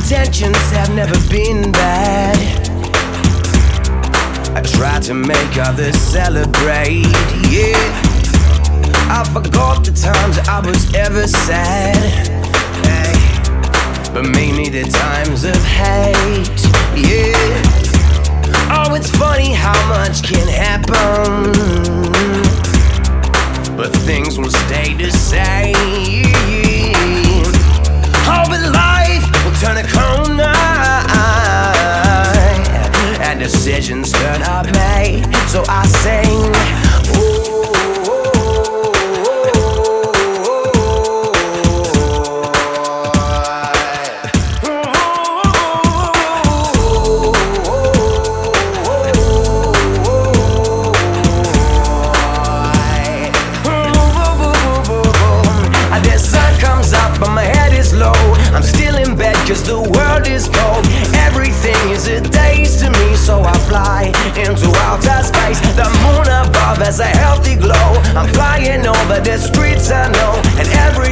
intentions have never been bad. I try to make others celebrate, yeah. I forgot the times I was ever sad, hey. But mainly the times of hate, yeah. Oh, it's funny how much can happen, but things will stay the same. Oh, but life will turn a corner, and decisions turn up made. So I sing, I'm still in bed cause the world is cold. Everything is a daze to me, so I fly into outer space. The moon above has a healthy glow. I'm flying over the streets I know, and every